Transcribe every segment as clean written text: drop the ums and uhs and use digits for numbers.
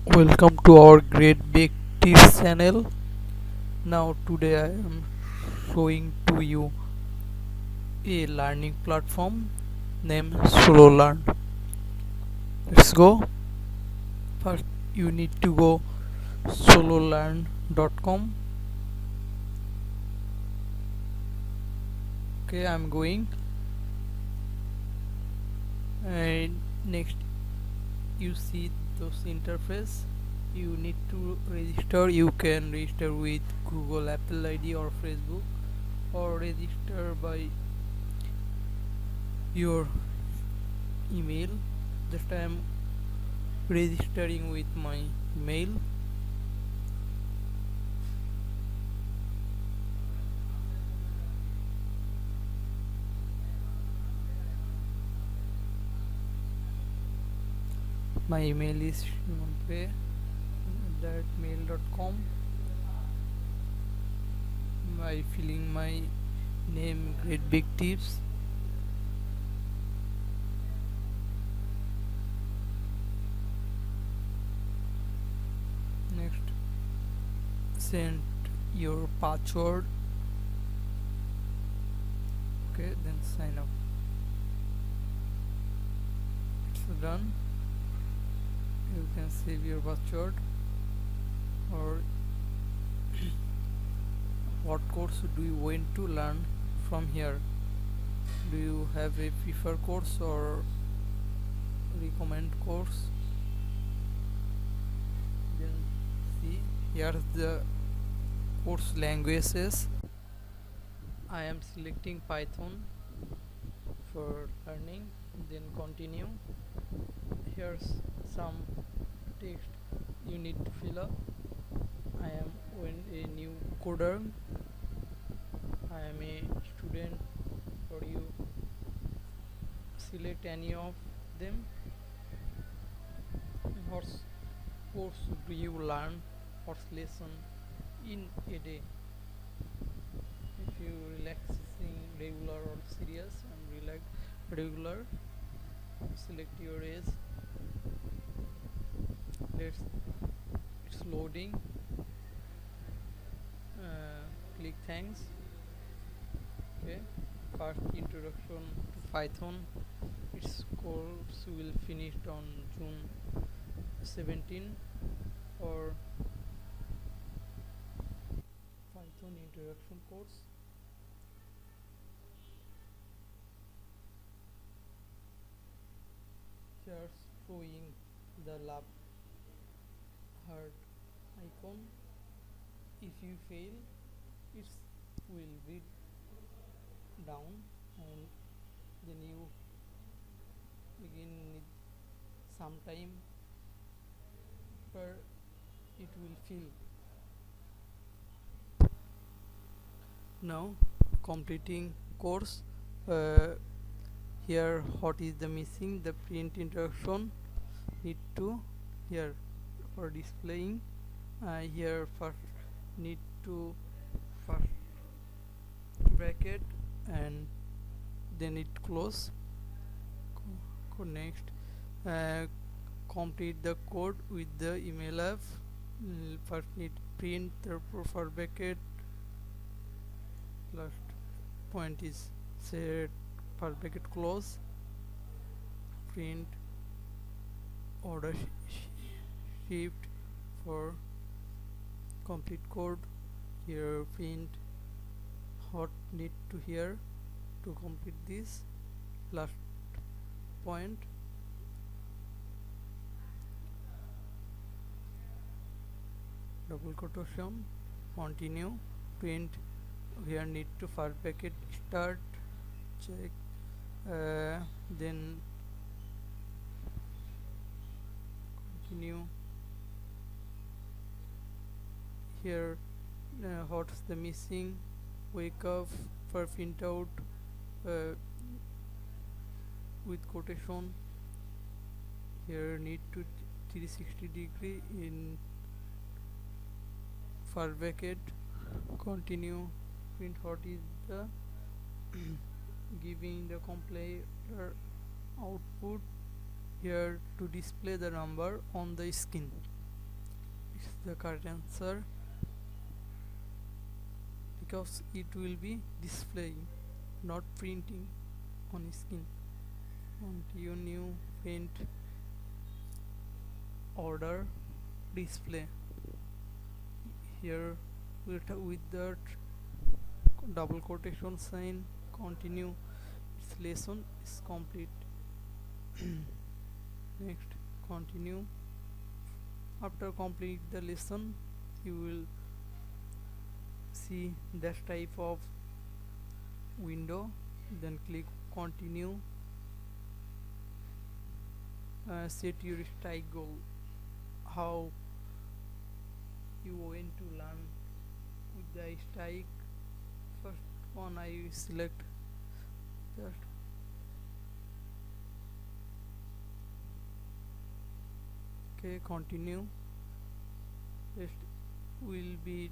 Welcome to our Great Big Tips channel. Now today I am showing to you a learning platform named Solo Learn. Let's go. First you need to go sololearn.com. Okay, I'm going. And next you see those interface. You need to register. You can register with Google, Apple ID or Facebook, or register by your email. Just I am registering with my email. My email is shimonpe@mail.com. By filling my name, Great Big Tips. Next, send your password. Okay, then sign up. It's done. You can save your password. Or what course do you want to learn from here? Do you have a prefer course or recommend course? Then see, here's the course languages. I am selecting Python for learning, then continue. Here's some text you need to fill up. I am a new coder. I am a student. For you, select any of them. What course do you learn? What lesson in a day? If you relaxing regular or serious, and relax regular, select your age. It's loading. Click thanks. Okay, first introduction to Python. Its course will finish on June 17, or Python introduction course. Just showing the lab heart icon. If you fail, it will be down, and then you again need some time per it will fill. Now completing course. uh, Here what is the missing? The print introduction need to here for displaying. Here first need to first bracket, and then it close. Next, uh, complete the code with the email app. First need print the for bracket. Last point is set for bracket close. Print order shift for complete code. Here print what need to here to complete this last point. Double quotation, continue. Print here need to first bracket start, check, then continue. Here what's the missing? Wake up for print out uh, with quotation. Here need to 360 degree in for bracket. Continue. Print what is the giving the compiler output here to display the number on the screen. the correct answer because it will be displaying, not printing on screen. Continue new print order display. Here with that double quotation sign, continue, its lesson is complete. Next, continue. After complete the lesson, you will see this type of window. Then click continue. Set your strike goal, how you want to learn with the strike. First one I select just okay, continue. Next will be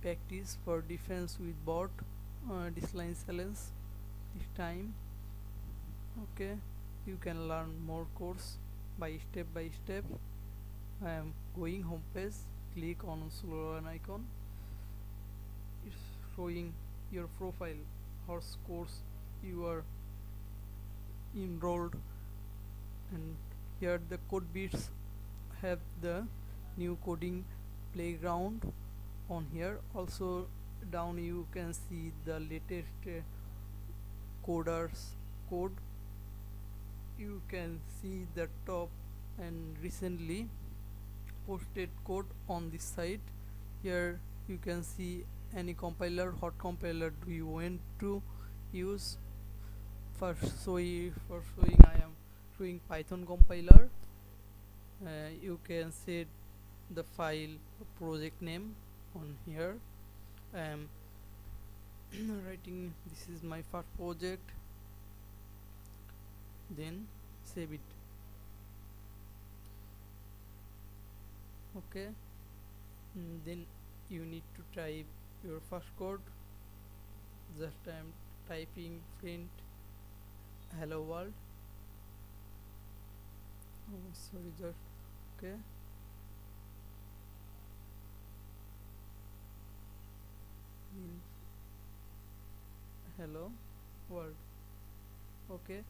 practice for defense with bot, this line challenge this time. Okay, you can learn more course by step. I am going home page, click on slow icon. It's showing your profile, horse course you are enrolled, and here the code bits have the new coding playground on here. Also down you can see the latest coders code. You can see the top and recently posted code on this site. Here you can see any compiler, what compiler do you want to use. For showing I am showing Python compiler. You can set the file project name on here. I am writing this is my first project, then save it. Okay, then you need to type your first code. Just I am typing print hello world. Oh sorry, just okay. Hello world. Okay,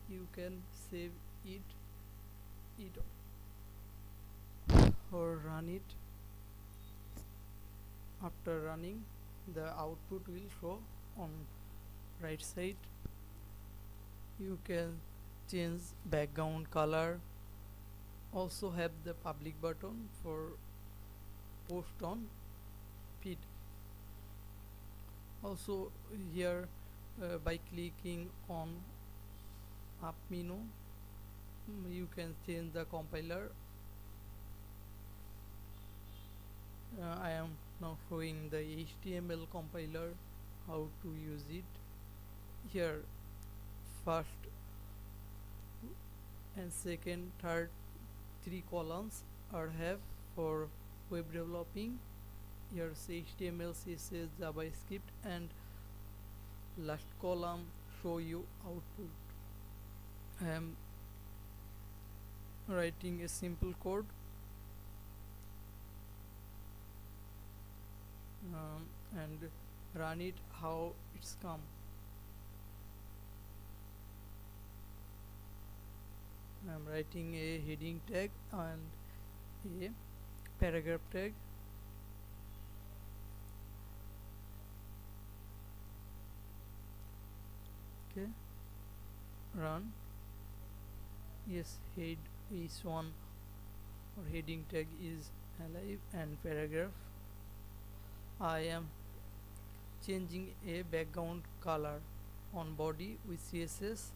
you can save it or run it. After running, the output will show on right side. You can change background color, also have the public button for post on feed. Also here by clicking on up menu, you can change the compiler. I am now showing the HTML compiler, how to use it. Here first and second, third, three columns are have for web developing. Here HTML, CSS, JavaScript, and last column show you output. I am writing a simple code. And run it how it's come. I'm writing a heading tag and a paragraph tag. Okay, run. Yes, head is one or heading tag is alive and paragraph. I am changing a background color on body with CSS.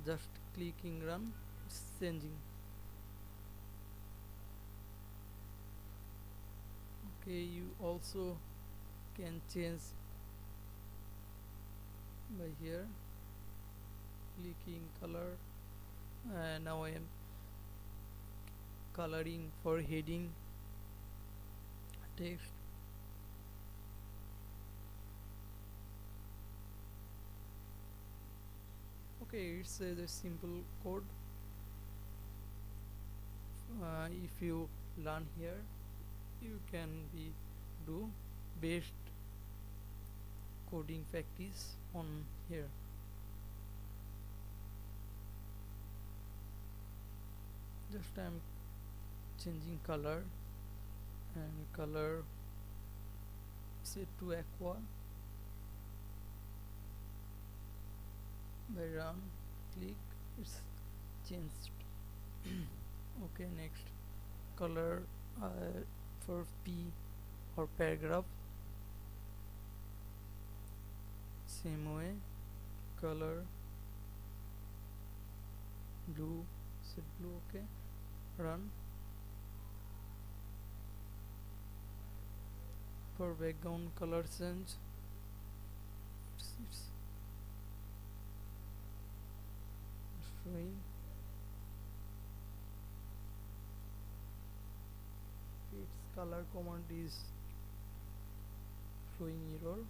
Just clicking run, it's changing. Okay, you also can change by here clicking color. Now I am coloring for heading text. Okay, it's a simple code. If you learn here, you can be do best coding practice on here. Just I'm changing color, and color set to aqua. By run click, it's changed. Okay, next color for P or paragraph, same way, color blue, set blue. Okay, run. For background color change, it's showing. Its color command is showing error.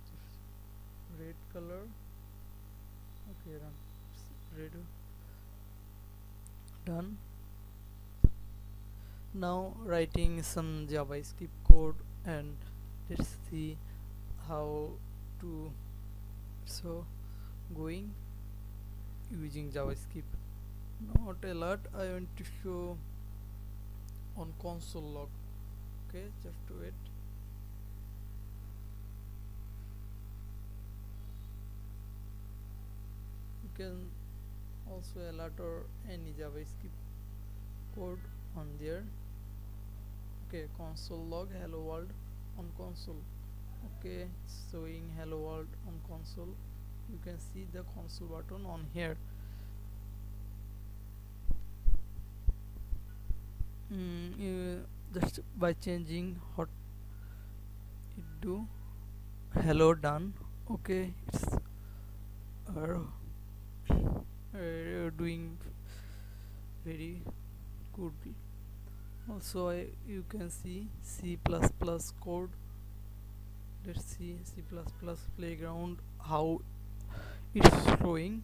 Just red color. Okay, run. It's red. Done. Now writing some JavaScript code, and let's see how to so going using JavaScript. Not a lot, I want to show on console log. Okay, just wait. You can also alert or any JavaScript code on there. Okay, console log hello world on console. Okay, showing hello world on console. You can see the console button on here. Just by changing what it do, hello done. Okay, it's doing very good. Also you can see C++ code. Let's see C++ playground how it's showing.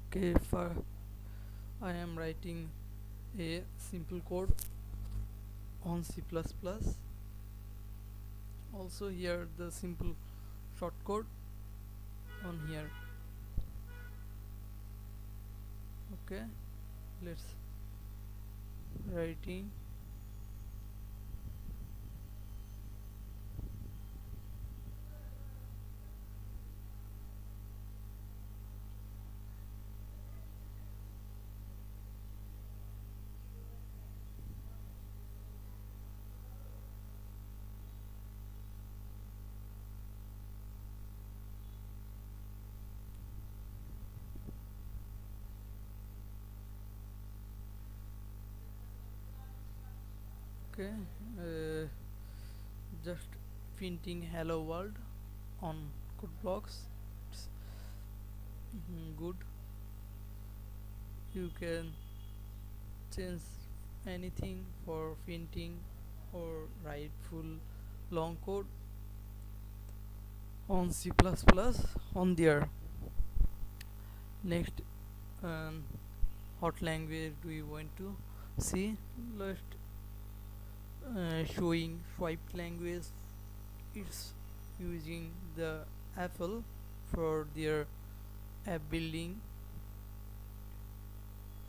Okay, for I am writing a simple code on C++. Also here the simple shortcode on here. Okay, let's writing. Okay, just printing hello world on code blocks. It's good. You can change anything for printing or write full long code on C++ on there. Next, what language do you want to see? Let's showing swipe language. It's using the Apple for their app building.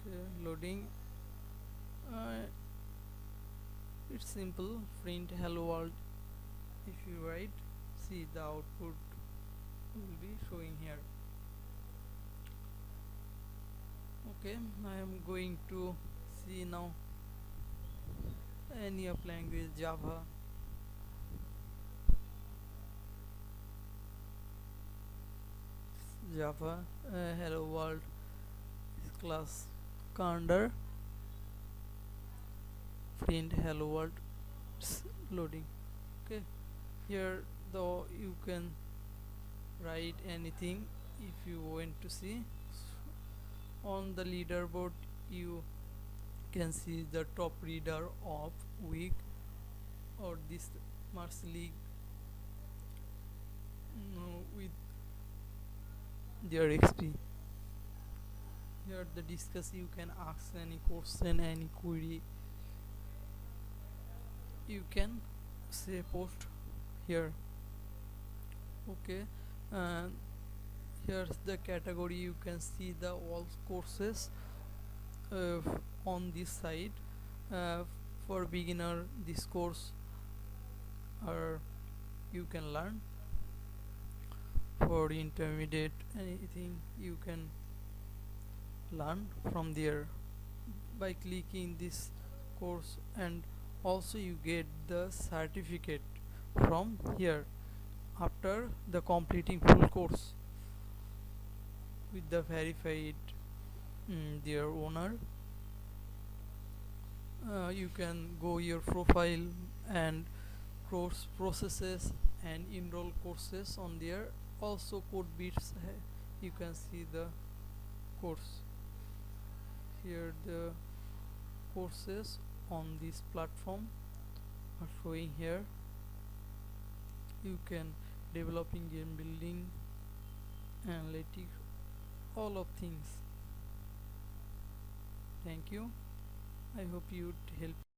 Okay, loading. It's simple, print hello world. If you write, see the output will be showing here. Okay, I am going to see now any of language. Java hello world is class Condor, print hello world. It's loading. Okay, here though you can write anything if you want to see. On the leaderboard you can see the top reader of week or this Mars League with their XP. Here the discuss, you can ask any question, any query, you can say post here. Okay, and here's the category. You can see the all courses uh, on this side. uh, for beginner, this course or you can learn. For intermediate, anything you can learn from there by clicking this course, and also you get the certificate from here after the completing full course with the verified their owner. You can go your profile and course processes and enroll courses on there. Also code bits, you can see the course here. The courses on this platform are showing here. You can developing game building, analytics, all of things. Thank you. I hope you help.